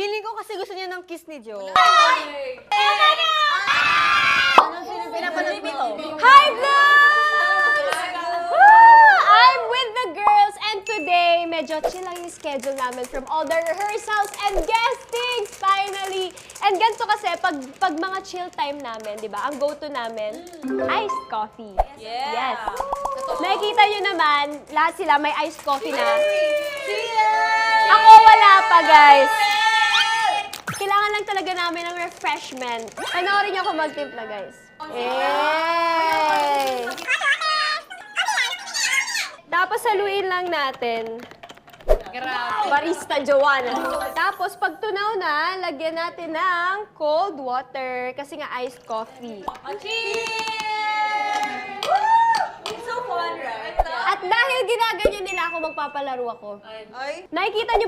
Feeling ko kasi gusto niya ng kiss ni Joe. Pinapanood mo to? Hi, vlogs! I'm with the girls and today, medyo chill lang yung schedule namin from all the rehearsals and guestings, finally! And ganito kasi, pag mga chill time namin, di ba, ang go-to namin, iced coffee. Yes. Nakikita nyo naman, lahat sila may iced coffee na. Ako wala pa, guys. Kailangan lang talaga namin ng refreshment. Panoorin niyo ako magtimpla, guys. Yay! Tapos haluin lang natin. Barista Joanna. Tapos pag tunaw na, lagyan natin ng cold water kasi nga iced coffee. Cheers! It's so fun, right? At dahil ginaganyan nila ako, magpapalaro ako. Ay. Nakikita niyo ba